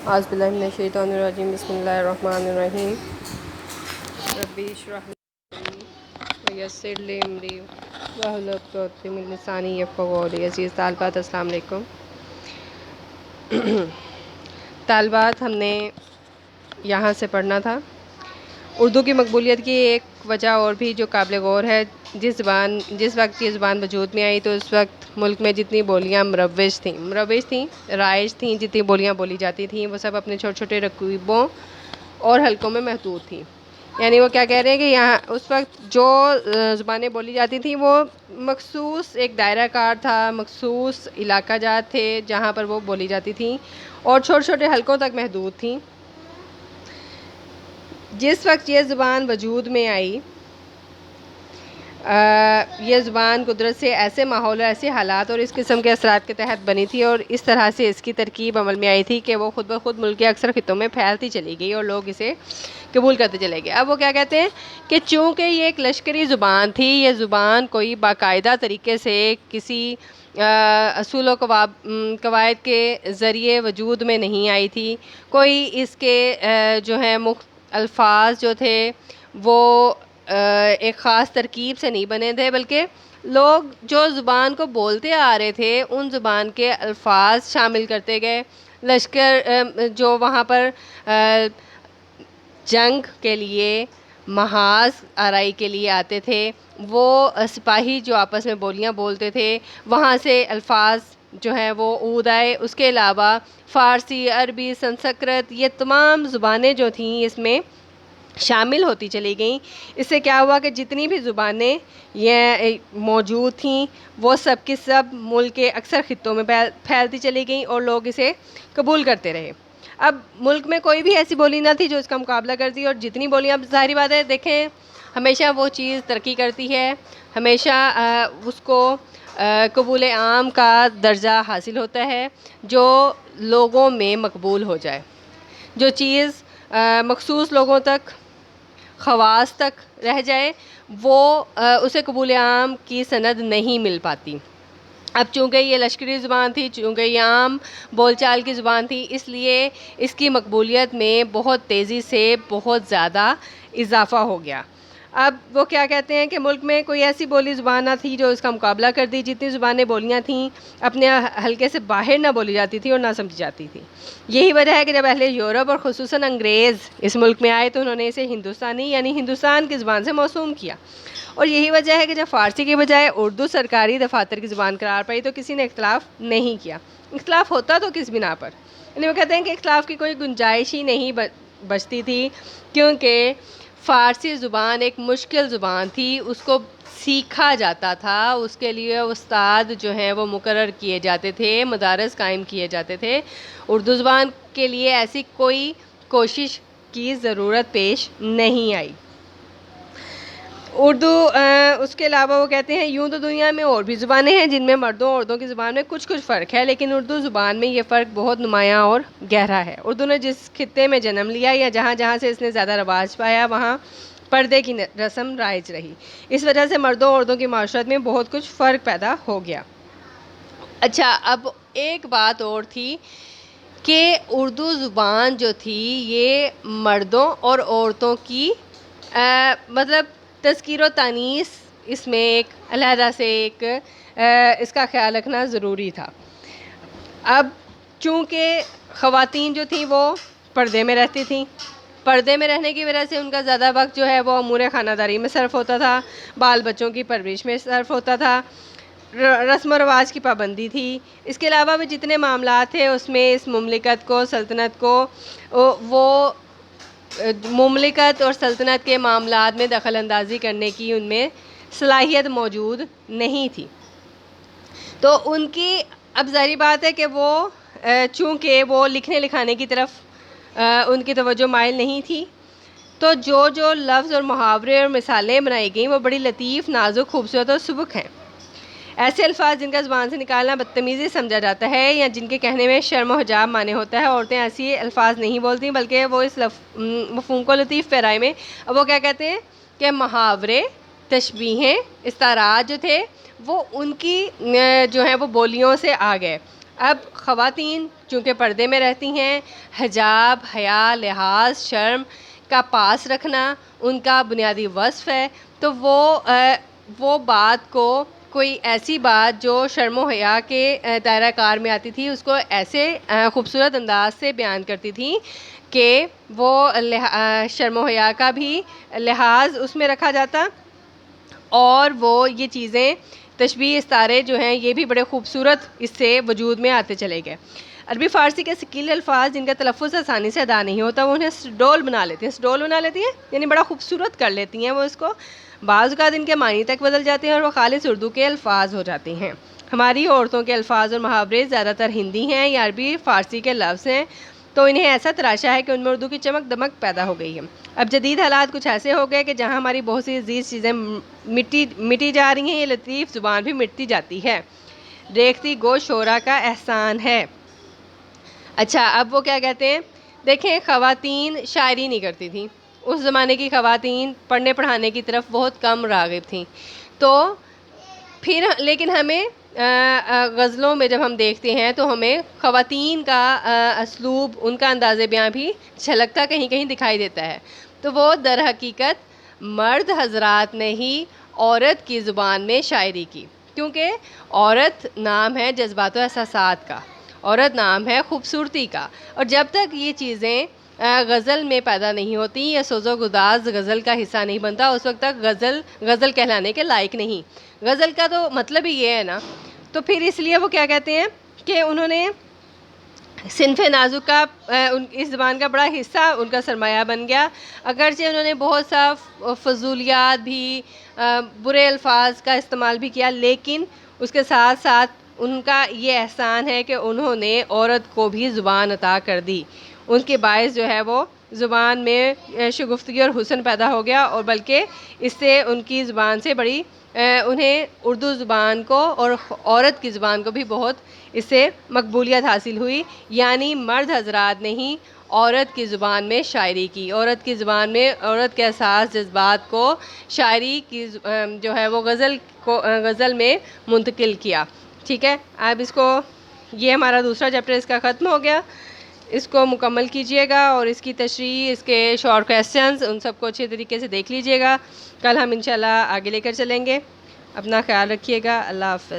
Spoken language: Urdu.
اعوذ باللہ من الشیطان الرجیم بسم اللہ الرحمن الرحیم ربی اشرح لی صدری ویسر لی امری واحلل عقدۃ من لسانی یفقہوا قولی۔ عزیز طالبات السلام علیکم۔ طالبات، ہم نے یہاں سے پڑھنا تھا اردو کی مقبولیت کی ایک وجہ اور بھی جو قابل غور ہے۔ جس وقت یہ زبان وجود میں آئی تو اس وقت ملک میں جتنی بولیاں مروج تھیں، رائج تھیں، جتنی بولیاں بولی جاتی تھیں وہ سب اپنے چھوٹے چھوٹے رقیبوں اور حلقوں میں محدود تھیں۔ یعنی وہ کیا کہہ رہے ہیں کہ یہاں اس وقت جو زبانیں بولی جاتی تھیں وہ مخصوص ایک دائرہ کار تھا، مخصوص علاقہ جات تھے جہاں پر وہ بولی جاتی تھیں اور چھوٹے چھوٹے حلقوں تک محدود تھیں۔ جس وقت یہ زبان وجود میں آئی، یہ زبان قدرت سے ایسے ماحول اور ایسے حالات اور اس قسم کے اثرات کے تحت بنی تھی اور اس طرح سے اس کی ترکیب عمل میں آئی تھی کہ وہ خود بخود ملک کے اکثر خطوں میں پھیلتی چلی گئی اور لوگ اسے قبول کرتے چلے گئے۔ اب وہ کیا کہتے ہیں کہ چونکہ یہ ایک لشکری زبان تھی، یہ زبان کوئی باقاعدہ طریقے سے کسی اصول و قواعد کے ذریعے وجود میں نہیں آئی تھی، کوئی اس کے جو ہیں الفاظ جو تھے وہ ایک خاص ترکیب سے نہیں بنے تھے، بلکہ لوگ جو زبان کو بولتے آ رہے تھے ان زبان کے الفاظ شامل کرتے گئے۔ لشکر جو وہاں پر جنگ کے لیے، محاذ آرائی کے لیے آتے تھے، وہ سپاہی جو آپس میں بولیاں بولتے تھے وہاں سے الفاظ جو ہیں وہ عود آئے۔ اس کے علاوہ فارسی، عربی، سنسکرت، یہ تمام زبانیں جو تھیں اس میں شامل ہوتی چلی گئیں۔ اس سے کیا ہوا کہ جتنی بھی زبانیں یہ موجود تھیں وہ سب کی سب ملک کے اکثر خطوں میں پھیلتی چلی گئیں اور لوگ اسے قبول کرتے رہے۔ اب ملک میں کوئی بھی ایسی بولی نہ تھی جو اس کا مقابلہ کرتی، اور جتنی بولیاں، ظاہری بات ہے، دیکھیں ہمیشہ وہ چیز ترقی کرتی ہے، ہمیشہ اس کو قبول عام کا درجہ حاصل ہوتا ہے جو لوگوں میں مقبول ہو جائے۔ جو چیز مخصوص لوگوں تک، خواص تک رہ جائے وہ اسے قبول عام کی سند نہیں مل پاتی۔ اب چونکہ یہ لشکری زبان تھی، چونکہ یہ عام بول چال کی زبان تھی، اس لیے اس کی مقبولیت میں بہت تیزی سے بہت زیادہ اضافہ ہو گیا۔ اب وہ کیا کہتے ہیں کہ ملک میں کوئی ایسی بولی زبان نہ تھی جو اس کا مقابلہ کرتی۔ جتنی زبانیں بولیاں تھیں اپنے حلقے سے باہر نہ بولی جاتی تھی اور نہ سمجھی جاتی تھی۔ یہی وجہ ہے کہ جب اہل یورپ اور خصوصاً انگریز اس ملک میں آئے تو انہوں نے اسے ہندوستانی یعنی ہندوستان کی زبان سے موسوم کیا، اور یہی وجہ ہے کہ جب فارسی کے بجائے اردو سرکاری دفاتر کی زبان قرار پائی تو کسی نے اختلاف نہیں کیا۔ اختلاف ہوتا تو کس بنا پر؟ یعنی وہ کہتے ہیں کہ اختلاف کی کوئی گنجائش ہی نہیں بچتی تھی، کیونکہ فارسی زبان ایک مشکل زبان تھی، اس کو سیکھا جاتا تھا، اس کے لیے استاد جو ہیں وہ مقرر کیے جاتے تھے، مدارس قائم کیے جاتے تھے۔ اردو زبان کے لیے ایسی کوئی کوشش کی ضرورت پیش نہیں آئی۔ اردو اس کے علاوہ وہ کہتے ہیں یوں تو دنیا میں اور بھی زبانیں ہیں جن میں مردوں اور عورتوں کی زبان میں کچھ فرق ہے، لیکن اردو زبان میں یہ فرق بہت نمایاں اور گہرا ہے۔ اردو نے جس خطے میں جنم لیا یا جہاں جہاں سے اس نے زیادہ رواج پایا وہاں پردے کی رسم رائج رہی۔ اس وجہ سے مردوں اور عورتوں کی معاشرت میں بہت کچھ فرق پیدا ہو گیا۔ اچھا، اب ایک بات اور تھی کہ اردو زبان جو تھی یہ مردوں اور عورتوں کی مطلب تذکیر و تانیث اس میں ایک علیحدہ سے ایک اس کا خیال رکھنا ضروری تھا۔ اب چونکہ خواتین جو تھیں وہ پردے میں رہتی تھیں، پردے میں رہنے کی وجہ سے ان کا زیادہ وقت جو ہے وہ امور خانہ داری میں صرف ہوتا تھا، بال بچوں کی پرورش میں صرف ہوتا تھا، رسم و رواج کی پابندی تھی۔ اس کے علاوہ بھی جتنے معاملات تھے اس میں اس مملکت کو، سلطنت کو، وہ مملکت اور سلطنت کے معاملات میں دخل اندازی کرنے کی ان میں صلاحیت موجود نہیں تھی۔ تو ان کی اب ظاہری بات ہے کہ وہ چونکہ وہ لکھنے لکھانے کی طرف ان کی توجہ مائل نہیں تھی، تو جو لفظ اور محاورے اور مثالیں بنائی گئیں وہ بڑی لطیف، نازک، خوبصورت اور سبک ہیں۔ ایسے الفاظ جن کا زبان سے نکالنا بدتمیزی سمجھا جاتا ہے یا جن کے کہنے میں شرم و حجاب مانے ہوتا ہے، عورتیں ایسی الفاظ نہیں بولتی بلکہ وہ اس مفہوم کو لطیف پیرائے میں، اب وہ کیا کہتے ہیں کہ محاورے، تشبیہیں، استعارات جو تھے وہ ان کی جو ہیں وہ بولیوں سے آ گئے۔ اب خواتین چونکہ پردے میں رہتی ہیں، حجاب، حیا، لحاظ، شرم کا پاس رکھنا ان کا بنیادی وصف ہے، تو وہ بات کو کوئی ایسی بات جو شرم و حیا کے دائرہ کار میں آتی تھی اس کو ایسے خوبصورت انداز سے بیان کرتی تھی کہ وہ شرم و حیا کا بھی لحاظ اس میں رکھا جاتا، اور وہ یہ چیزیں تشبیہ استعارے جو ہیں یہ بھی بڑے خوبصورت اس سے وجود میں آتے چلے گئے۔ عربی فارسی کے ثقیل الفاظ جن کا تلفظ آسانی سے ادا نہیں ہوتا وہ انہیں سڈول بنا لیتی ہیں، سڈول بنا لیتی ہیں یعنی بڑا خوبصورت کر لیتی ہیں وہ اس کو، بعض اوقات ان کے معنی تک بدل جاتے ہیں اور وہ خالص اردو کے الفاظ ہو جاتے ہیں۔ ہماری عورتوں کے الفاظ اور محاورے زیادہ تر ہندی ہیں یا عربی فارسی کے لفظ ہیں، تو انہیں ایسا تراشا ہے کہ ان میں اردو کی چمک دمک پیدا ہو گئی ہے۔ اب جدید حالات کچھ ایسے ہو گئے کہ جہاں ہماری بہت سی عزیز چیزیں مٹی جا رہی ہیں، یہ لطیف زبان بھی مٹتی جاتی ہے، ریختہ گوش شعرا کا احسان ہے۔ اچھا، اب وہ کیا کہتے ہیں، دیکھیں خواتین شاعری نہیں کرتی تھیں، اس زمانے کی خواتین پڑھنے پڑھانے کی طرف بہت کم راغب تھیں، تو پھر لیکن ہمیں غزلوں میں جب ہم دیکھتے ہیں تو ہمیں خواتین کا اسلوب، ان کا انداز بیاں بھی چھلکتا کہیں کہیں دکھائی دیتا ہے، تو وہ در حقیقت مرد حضرات نے ہی عورت کی زبان میں شاعری کی، کیونکہ عورت نام ہے جذبات و احساسات کا، عورت نام ہے خوبصورتی کا، اور جب تک یہ چیزیں غزل میں پیدا نہیں ہوتی یا سوز و گداز غزل کا حصہ نہیں بنتا اس وقت تک غزل کہلانے کے لائق نہیں۔ غزل کا تو مطلب ہی یہ ہے نا، تو پھر اس لیے وہ کیا کہتے ہیں کہ انہوں نے صنف نازک کا اس زبان کا بڑا حصہ ان کا سرمایہ بن گیا، اگرچہ انہوں نے بہت سا فضولیات بھی، برے الفاظ کا استعمال بھی کیا، لیکن اس کے ساتھ ساتھ ان کا یہ احسان ہے کہ انہوں نے عورت کو بھی زبان عطا کر دی، ان کے باعث جو ہے وہ زبان میں شگفتگی اور حسن پیدا ہو گیا، اور بلکہ اس سے ان کی زبان سے بڑی انہیں اردو زبان کو اور عورت کی زبان کو بھی بہت اس سے مقبولیت حاصل ہوئی، یعنی مرد حضرات نے ہی عورت کی زبان میں شاعری کی، عورت کی زبان میں عورت کے احساس جذبات کو شاعری کی جو ہے وہ غزل میں منتقل کیا۔ ٹھیک ہے، اب اس کو، یہ ہمارا دوسرا چیپٹر اس کا ختم ہو گیا، اس کو مکمل کیجئے گا اور اس کی تشریح، اس کے شارٹ کویسچنز ان سب کو اچھے طریقے سے دیکھ لیجئے گا، کل ہم انشاءاللہ آگے لے کر چلیں گے۔ اپنا خیال رکھیے گا، اللہ حافظ۔